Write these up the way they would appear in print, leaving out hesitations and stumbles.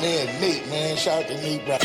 man, Nate, man. Shout out to Nate, bro.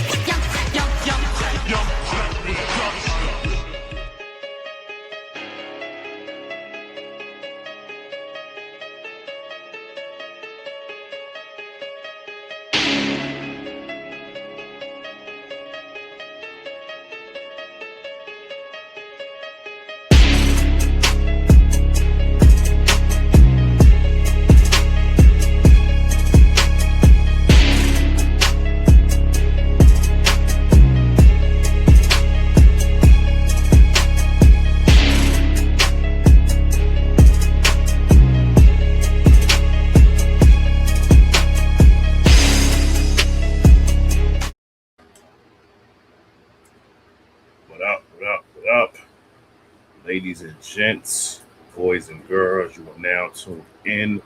Ladies and gents, boys and girls, you are now tuned in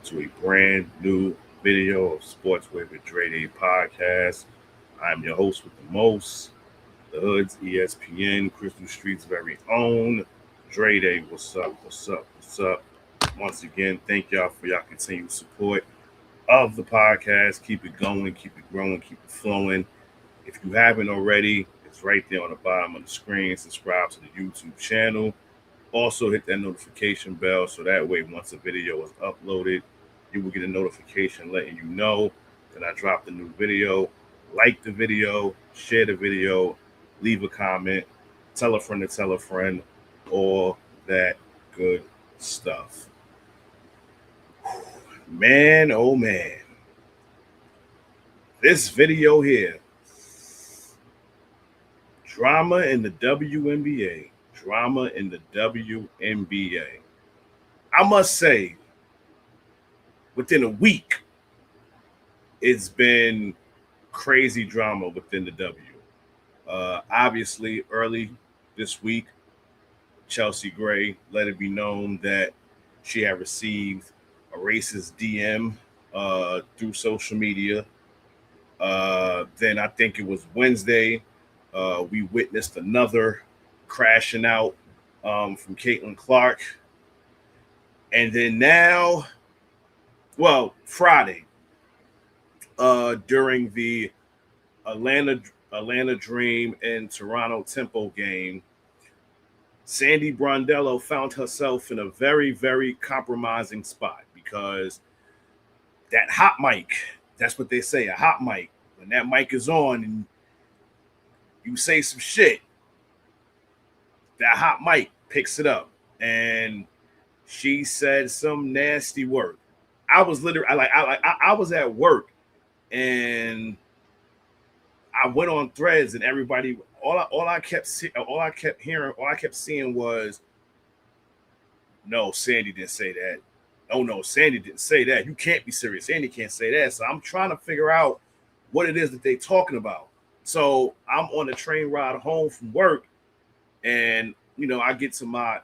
to a brand new video of Sports with Dre Day podcast. I'm your host with the most, the Hood's ESPN, Crystal Street's very own, Dre Day. What's up? What's up? What's up? Once again, thank y'all for y'all continued support of the podcast. Keep it going, keep it growing, keep it flowing. If you haven't already, it's right there on the bottom of the screen. Subscribe to the YouTube channel. Also hit that notification bell so that way once a video is uploaded, you will get a notification letting you know that I dropped a new video. Like the video, share the video, leave a comment, tell a friend to tell a friend, all that good stuff. Man, oh man. This video here, drama in the WNBA. Drama in the WNBA. I must say, within a week, it's been crazy drama within the W. Obviously, early this week, Chelsea Gray let it be known that she had received a racist DM through social media. Then I think it was Wednesday, we witnessed another crashing out from Caitlin Clark. And then now, well, Friday, during the Atlanta Dream and Toronto Tempo game, Sandy Brondello found herself in a very, very compromising spot because that hot mic, that's what they say, a hot mic, when that mic is on and you say some shit, that hot mic picks it up. And she said some nasty word. I was literally, I was at work and I went on Threads and everybody, all I kept seeing was, no, Sandy didn't say that. Oh no, Sandy didn't say that. You can't be serious. Sandy can't say that. So I'm trying to figure out what it is that they're talking about. So I'm on the train ride home from work, and I get to my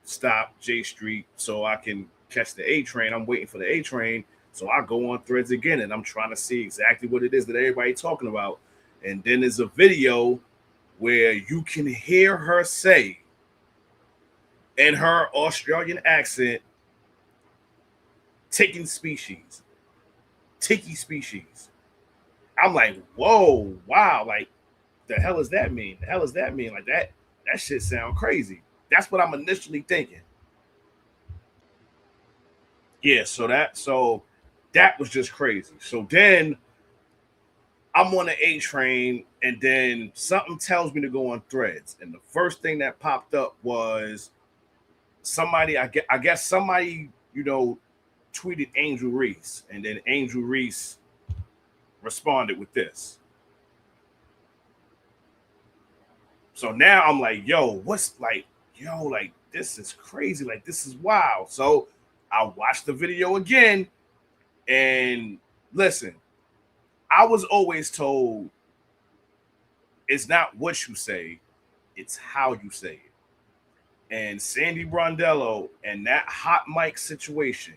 stop, J Street, so I can catch the A train. I'm waiting for the A train, so I go on Threads again, and I'm trying to see exactly what it is that everybody's talking about. And then there's a video where you can hear her say, in her Australian accent, tiki species. I'm like, whoa, wow, like, the hell does that mean? Like, that shit sound crazy. That's what I'm initially thinking. Yeah, so that was just crazy. So then I'm on the A train, and then something tells me to go on Threads. And the first thing that popped up was somebody, I guess somebody, tweeted Angel Reese, and then Angel Reese responded with this. So now I'm like, this is crazy. Like, this is wild. So I watched the video again, and listen, I was always told it's not what you say, it's how you say it. And Sandy Brondello and that hot mic situation,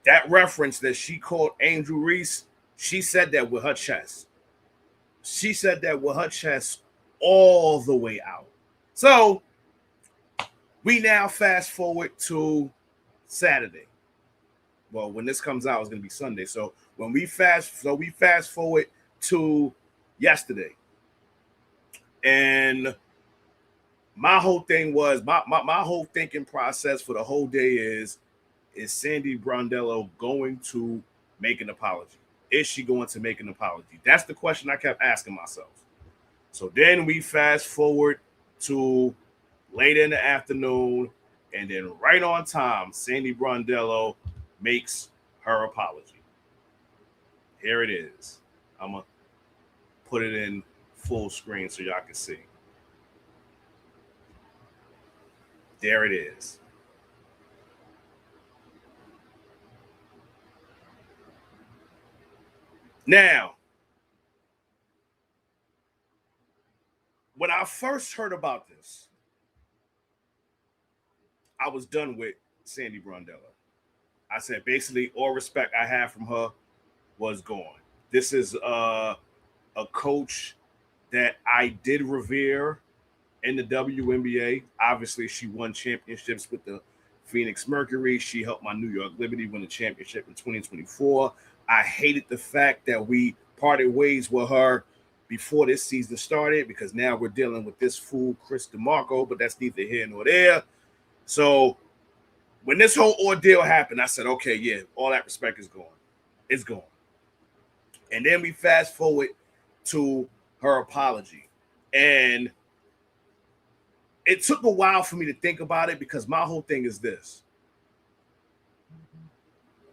that reference that she called Angel Reese, she said that with her chest. She said that with her chest all the way out. So we now fast forward to Saturday. Well, when this comes out, it's going to be Sunday. So we fast forward to yesterday, and my whole thing was my whole thinking process for the whole day is Sandy Brondello going to make an apology? Is she going to make an apology? That's the question I kept asking myself. So then we fast forward to later in the afternoon, and then right on time, Sandy Brondello makes her apology. Here it is. I'm going to put it in full screen so y'all can see. There it is. Now, when I first heard about this, I was done with Sandy Brondello. I said, basically, all respect I have from her was gone. This is a coach that I did revere in the WNBA. Obviously, she won championships with the Phoenix Mercury. She helped my New York Liberty win the championship in 2024. I hated the fact that we parted ways with her before this season started, because now we're dealing with this fool, Chris DeMarco, but that's neither here nor there. So when this whole ordeal happened, I said, okay, yeah, all that respect is gone. It's gone. And then we fast forward to her apology. And it took a while for me to think about it, because my whole thing is this.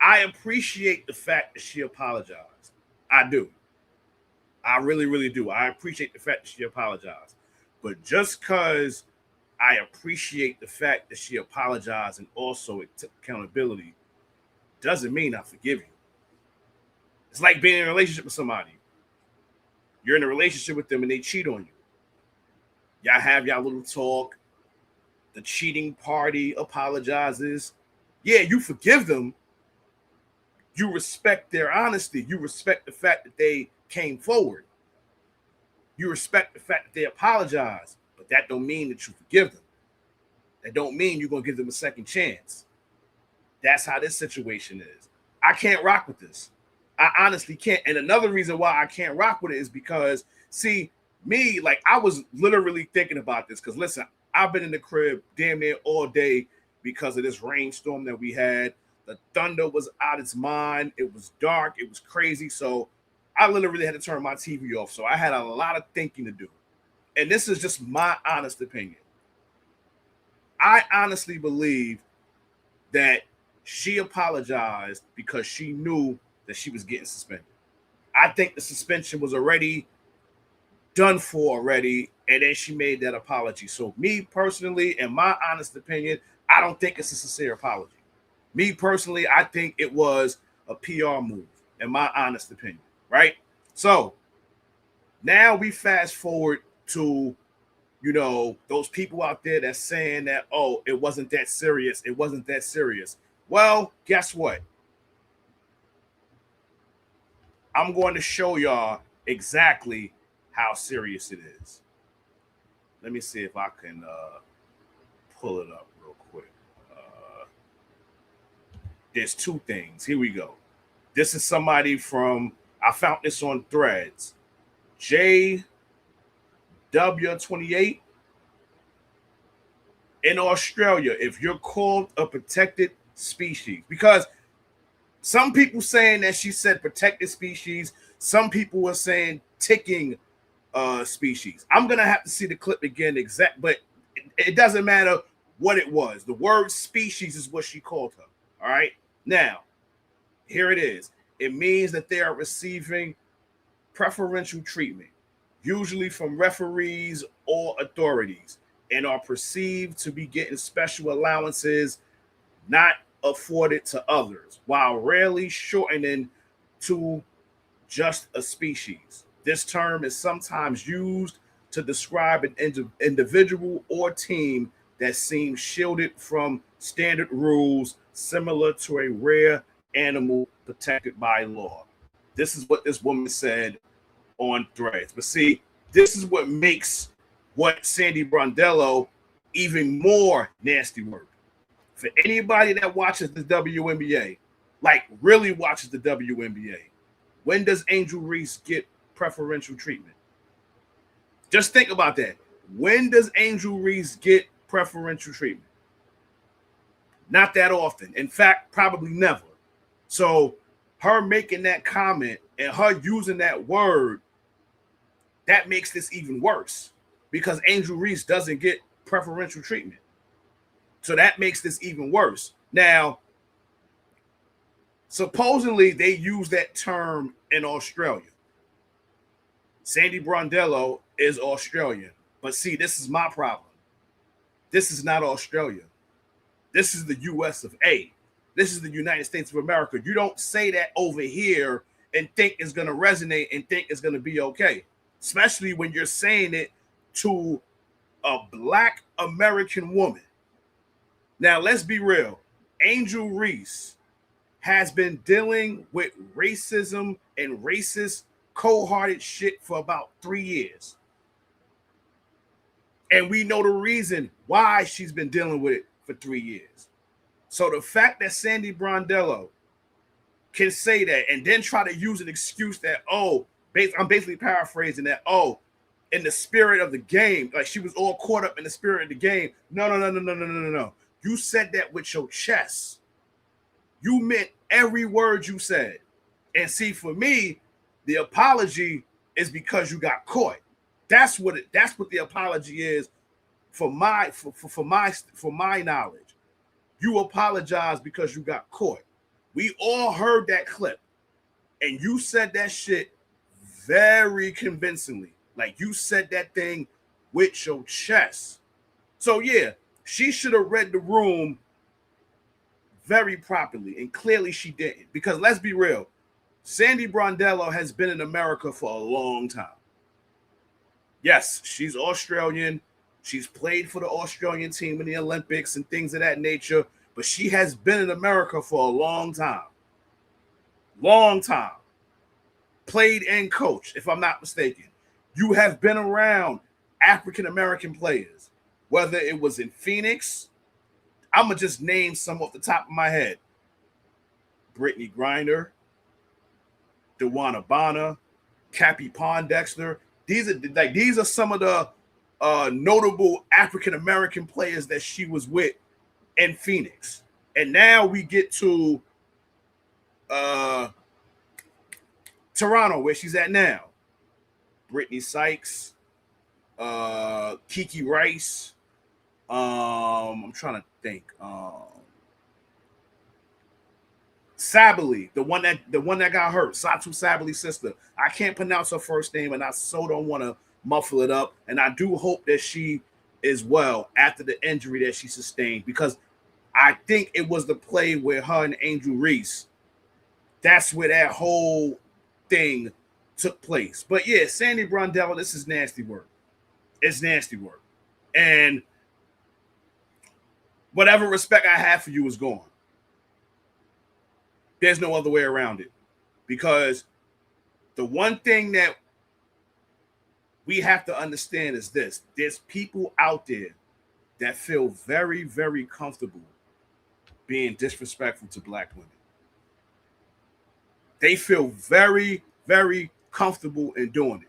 I appreciate the fact that she apologized. I do. I really, really do. I appreciate the fact that she apologized. But just because I appreciate the fact that she apologized and also took accountability doesn't mean I forgive you. It's like being in a relationship with somebody. You're in a relationship with them and they cheat on you. Y'all have y'all little talk. The cheating party apologizes. Yeah, you forgive them. You respect their honesty. You respect the fact that they came forward. You respect the fact that they apologize. But that don't mean that you forgive them. That don't mean you're going to give them a second chance. That's how this situation is. I can't rock with this. I honestly can't. And another reason why I can't rock with it is because, see, me, like, I was literally thinking about this. Because, listen, I've been in the crib damn near all day because of this rainstorm that we had. The thunder was out its mind. It was dark. It was crazy. So I literally had to turn my TV off. So I had a lot of thinking to do. And this is just my honest opinion. I honestly believe that she apologized because she knew that she was getting suspended. I think the suspension was already done for already, and then she made that apology. So me personally, in my honest opinion, I don't think it's a sincere apology. Me personally, I think it was a PR move, in my honest opinion, right? So now we fast forward to, you know, those people out there that's saying that, oh, it wasn't that serious. It wasn't that serious. Well, guess what? I'm going to show y'all exactly how serious it is. Let me see if I can pull it up real quick. There's two things. Here we go. This is somebody from, I found this on Threads. JW28. In Australia, if you're called a protected species, because some people saying that she said protected species, some people were saying ticking species. I'm gonna have to see the clip again, but it doesn't matter what it was. The word species is what she called her. All right. Now, here it is. It means that they are receiving preferential treatment, usually from referees or authorities, and are perceived to be getting special allowances not afforded to others, while rarely shortening to just a species. This term is sometimes used to describe an individual or team that seems shielded from standard rules, similar to a rare animal protected by law. This is what this woman said on Threads. But see, this is what makes what Sandy Brondello even more nasty work. For anybody that watches the WNBA, like really watches the WNBA, When does Angel Reese get preferential treatment? Just think about that. When does Angel Reese get preferential treatment? Not that often. In fact, probably never. So her making that comment and her using that word, that makes this even worse because Angel Reese doesn't get preferential treatment. So that makes this even worse. Now, supposedly they use that term in Australia. Sandy Brondello is Australian. But see, this is my problem. This is not Australia. This is the US of A. This is the United States of America. You don't say that over here and think it's going to resonate and think it's going to be okay, especially when you're saying it to a Black American woman. Now, let's be real. Angel Reese has been dealing with racism and racist, cold-hearted shit for about 3 years. And we know the reason why she's been dealing with it for 3 years. So the fact that Sandy Brondello can say that and then try to use an excuse that, I'm basically paraphrasing that, in the spirit of the game, like she was all caught up in the spirit of the game. No. You said that with your chest. You meant every word you said. And see, for me, the apology is because you got caught. That's what the apology is for my knowledge. You apologize because you got caught. We all heard that clip. And you said that shit very convincingly. Like you said that thing with your chest. So yeah, she should have read the room very properly. And clearly she didn't. Because let's be real. Sandy Brondello has been in America for a long time. Yes, she's Australian. She's played for the Australian team in the Olympics and things of that nature, but she has been in America for a long time. Long time. Played and coached, if I'm not mistaken. You have been around African-American players, whether it was in Phoenix. I'm going to just name some off the top of my head. Brittany Griner, DeWanna Bonner, Cappie Pondexter. These are some of the notable African-American players that she was with in Phoenix. And now we get to Toronto, where she's at now. Brittany Sykes, Kiki Rice. I'm trying to think. Sabally, the one that got hurt, Satu Sabali's sister. I can't pronounce her first name, and I so don't want to muffle it up. And I do hope that she is well after the injury that she sustained, because I think it was the play where her and Angel Reese, that's where that whole thing took place. But yeah, Sandy Brondello, this is nasty work. It's nasty work. And whatever respect I have for you is gone. There's no other way around it. Because the one thing that we have to understand is this. There's people out there that feel very, very comfortable being disrespectful to Black women. They feel very, very comfortable in doing it.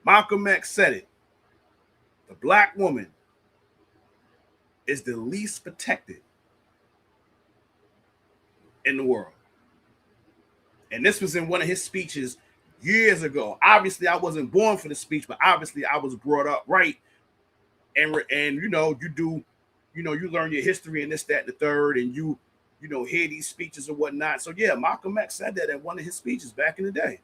Malcolm X said it. The Black woman is the least protected in the world. And this was in one of his speeches years ago. Obviously, I wasn't born for the speech, but obviously I was brought up right. And you know, you learn your history and this, that, and the third, and you hear these speeches and whatnot. So yeah, Malcolm X said that in one of his speeches back in the day.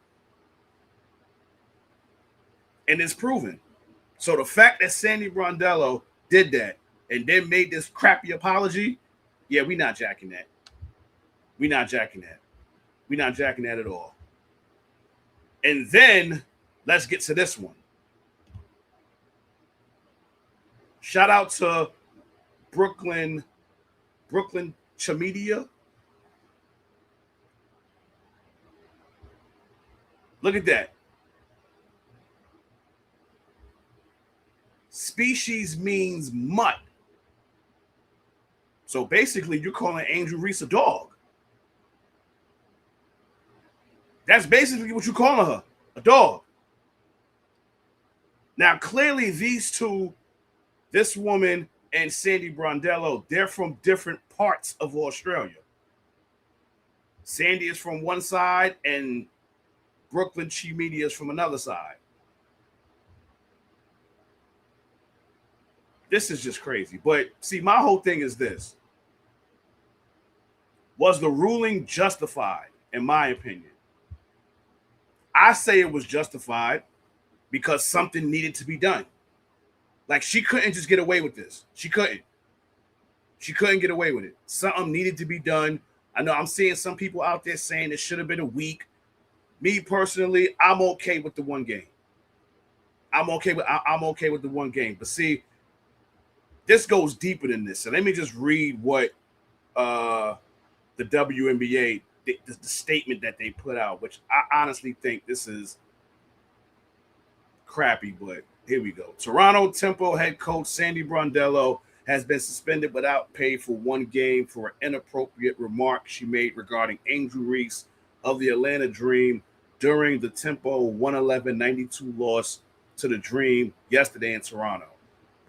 And it's proven. So the fact that Sandy Brondello did that and then made this crappy apology, yeah, we're not jacking that. We're not jacking that. We're not jacking that at all. And then let's get to this one. Shout out to Brooklyn Chamedia. Look at that. Species means mutt. So basically, you're calling Angel Reese a dog. That's basically what you calling her, a dog. Now, clearly, these two, this woman and Sandy Brondello, they're from different parts of Australia. Sandy is from one side, and Brooklyn Chi Media is from another side. This is just crazy. But see, my whole thing is this. Was the ruling justified, in my opinion? I say it was justified because something needed to be done. Like, she couldn't just get away with this. She couldn't. She couldn't get away with it. Something needed to be done. I know I'm seeing some people out there saying it should have been a week. Me personally, I'm okay with the one game. I'm okay with the one game. But see, this goes deeper than this. So let me just read what the WNBA, the statement that they put out, which I honestly think this is crappy, but here we go. Toronto Tempo head coach Sandy Brondello has been suspended without pay for one game for an inappropriate remark she made regarding Angel Reese of the Atlanta Dream during the Tempo 111-92 loss to the Dream yesterday in Toronto.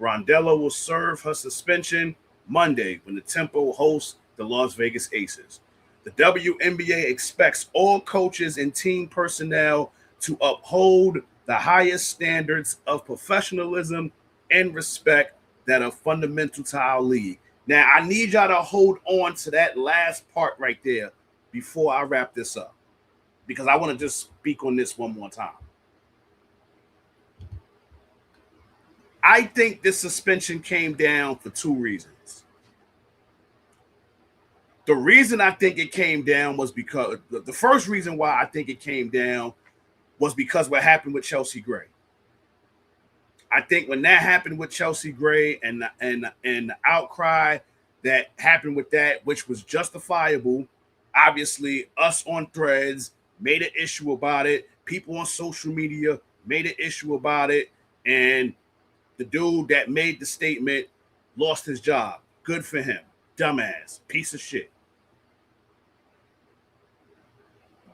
Brondello will serve her suspension Monday when the Tempo hosts the Las Vegas Aces. The WNBA expects all coaches and team personnel to uphold the highest standards of professionalism and respect that are fundamental to our league. Now, I need y'all to hold on to that last part right there before I wrap this up, because I want to just speak on this one more time. I think this suspension came down for two reasons. The reason I think it came down was because the first reason why I think it came down was because what happened with Chelsea Gray. I think when that happened with Chelsea Gray and the outcry that happened with that, which was justifiable, obviously us on Threads made an issue about it. People on social media made an issue about it. And the dude that made the statement lost his job. Good for him. Dumbass. Piece of shit.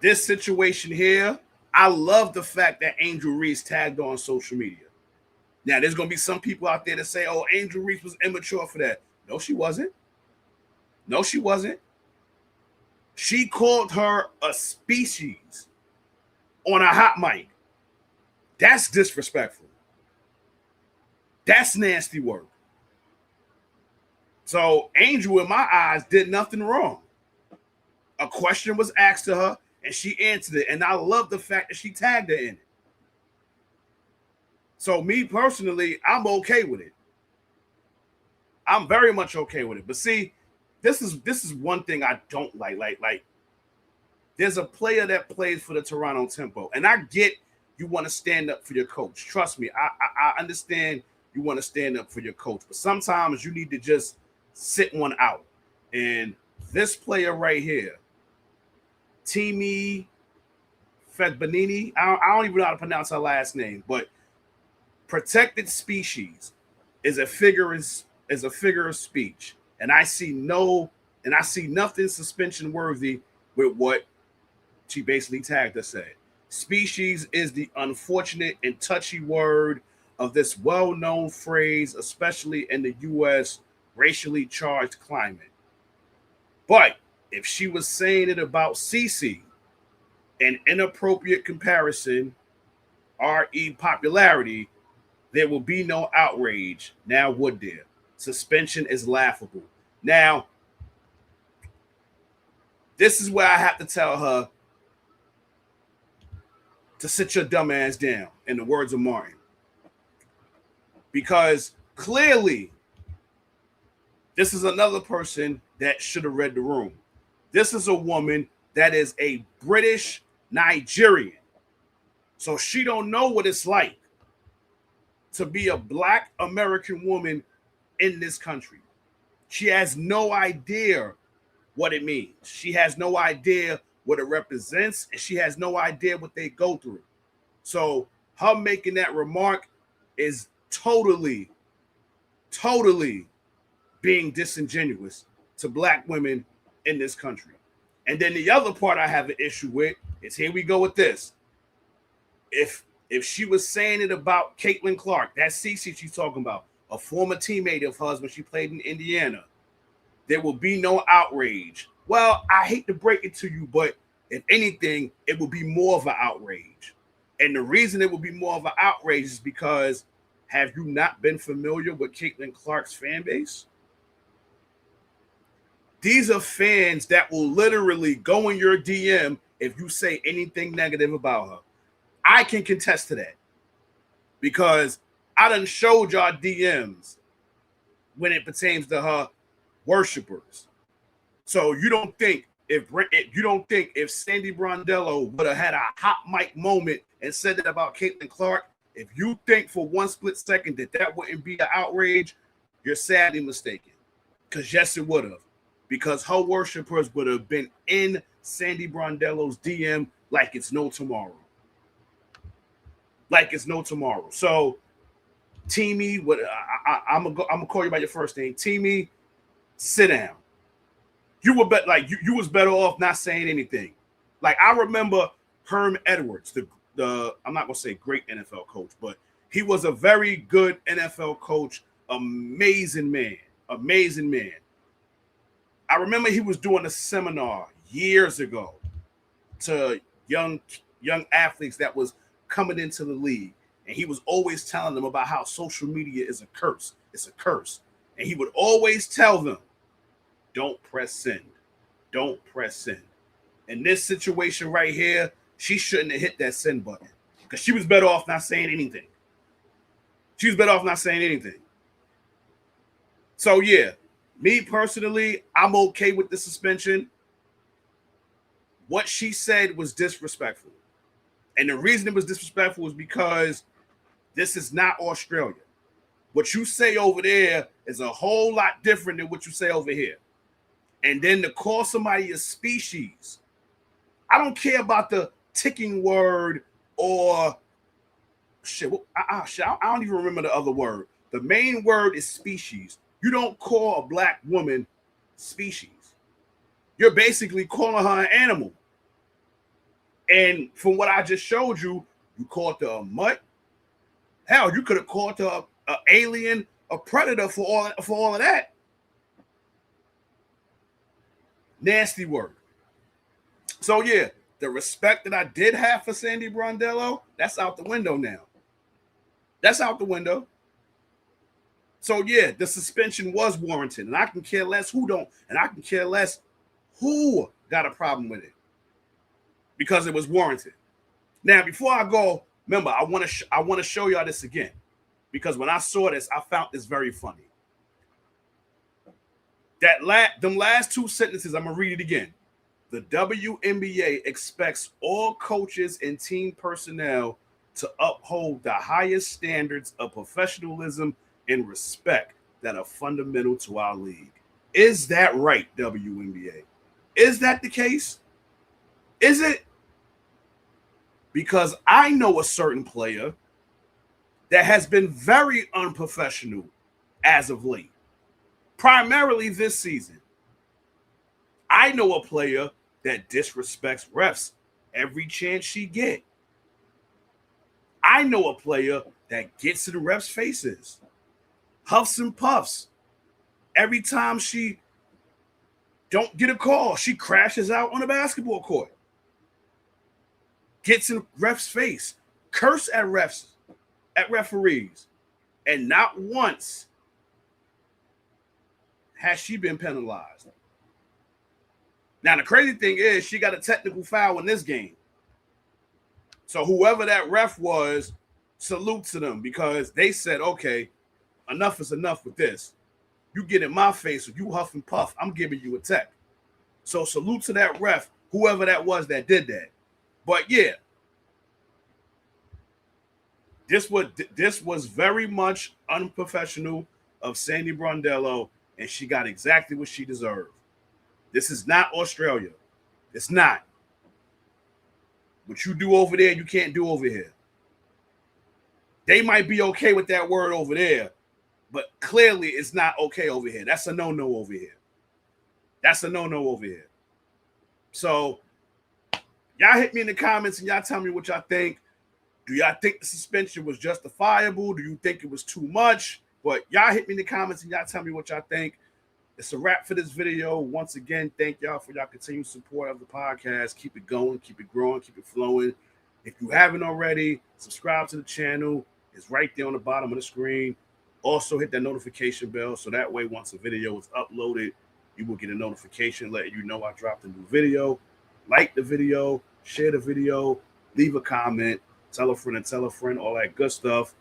This situation here, I love the fact that Angel Reese tagged on social media. Now, there's going to be some people out there that say, oh, Angel Reese was immature for that. No, she wasn't. No, she wasn't. She called her a species on a hot mic. That's disrespectful. That's nasty work. So Angel, in my eyes, did nothing wrong. A question was asked to her, and she answered it. And I love the fact that she tagged her in it. So me personally, I'm okay with it. I'm very much okay with it. But see, this is one thing I don't like. Like, there's a player that plays for the Toronto Tempo, and I get you want to stand up for your coach. Trust me, I understand you want to stand up for your coach, but sometimes you need to just sit one out. And this player right here, Timi Fedbanini, I don't even know how to pronounce her last name, but protected species is a figure of speech, and I see nothing suspension worthy with what she basically tagged us at. Species is the unfortunate and touchy word of this well-known phrase, especially in the U.S. racially charged climate. But if she was saying it about Cece, an inappropriate comparison, re popularity, there will be no outrage. Now would there? Suspension is laughable. Now, this is where I have to tell her to sit your dumb ass down, in the words of Martin. Because clearly, this is another person that should have read the room. This is a woman that is a British Nigerian. So she don't know what it's like to be a Black American woman in this country. She has no idea what it means. She has no idea what it represents, and she has no idea what they go through. So her making that remark is totally being disingenuous to Black women in this country. And then the other part I have an issue with is here we go with this. If she was saying it about Caitlin Clark, that Cece she's talking about, a former teammate of hers when she played in Indiana, there will be no outrage. Well, I hate to break it to you, but if anything, it will be more of an outrage. And the reason it will be more of an outrage is because have you not been familiar with Caitlin Clark's fan base? These are fans that will literally go in your DM if you say anything negative about her. I can contest to that because I done showed y'all DMs when it pertains to her worshipers. So you don't think if Sandy Brondello would have had a hot mic moment and said that about Caitlin Clark, if you think for one split second that wouldn't be an outrage, you're sadly mistaken. Because yes, it would have. Because her worshipers would have been in Sandy Brondello's DM like it's no tomorrow. Like it's no tomorrow. So, Teamy, I'm gonna call you by your first name. Teamy, sit down. You were you was better off not saying anything. Like I remember Herm Edwards, the I'm not gonna say great NFL coach, but he was a very good NFL coach, amazing man. I remember he was doing a seminar years ago to young athletes that was coming into the league. And he was always telling them about how social media is a curse. It's a curse. And he would always tell them, don't press send. Don't press send. In this situation right here, she shouldn't have hit that send button because she was better off not saying anything. So, yeah. Me personally, I'm okay with the suspension. What she said was disrespectful. And the reason it was disrespectful is because this is not Australia. What you say over there is a whole lot different than what you say over here. And then to call somebody a species, I don't care about the ticking word or shit. I don't even remember the other word. The main word is species. You don't call a black woman species. You're basically calling her an animal. And from what I just showed you, you called her a mutt. Hell, you could have called her an alien, a predator for all of that. Nasty word. So yeah, the respect that I did have for Sandy Brondello, that's out the window now. That's out the window. So yeah, the suspension was warranted, and I can care less who don't, and I can care less who got a problem with it because it was warranted. Now, before I go, remember, I want to show y'all this again because when I saw this, I found this very funny. Them last two sentences, I'm gonna read it again. The WNBA expects all coaches and team personnel to uphold the highest standards of professionalism and respect that are fundamental to our league. Is that right, WNBA? Is that the case? Is it? Because I know a certain player that has been very unprofessional as of late, primarily this season. I know a player that disrespects refs every chance she get. I know a player that gets in refs' faces, huffs and puffs. Every time she don't get a call, she crashes out on a basketball court. Gets in refs' face, curse at refs, at referees. And not once has she been penalized. Now, the crazy thing is she got a technical foul in this game. So whoever that ref was, salute to them because they said, okay, enough is enough with this. You get in my face, if you huff and puff, I'm giving you a tech. So salute to that ref, whoever that was that did that. But yeah, this was very much unprofessional of Sandy Brondello, and she got exactly what she deserved. This is not Australia. It's not. What you do over there, you can't do over here. They might be okay with that word over there, but clearly it's not okay over here. That's a no-no over here. That's a no-no over here. So Y'all hit me in the comments and y'all tell me what y'all think. Do y'all think the suspension was justifiable? Do you think it was too much? But y'all hit me in the comments and y'all tell me what y'all think. It's a wrap for this video. Once again, thank y'all for y'all continued support of the podcast. Keep it going, keep it growing, keep it flowing. If you haven't already, subscribe to the channel. It's right there on the bottom of the screen. Also, hit that notification bell so that way once a video is uploaded, you will get a notification letting you know I dropped a new video. Like the video, share the video, leave a comment, tell a friend, all that good stuff.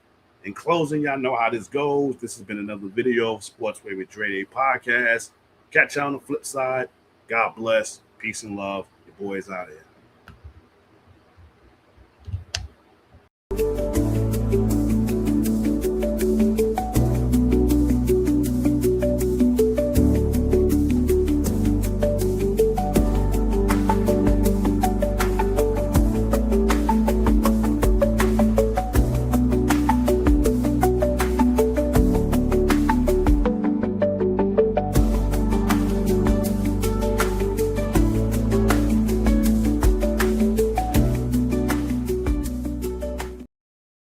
In closing, y'all know how this goes. This has been another video of Sportsway with Dre podcast. Catch y'all on the flip side. God bless. Peace and love. Your boys out here.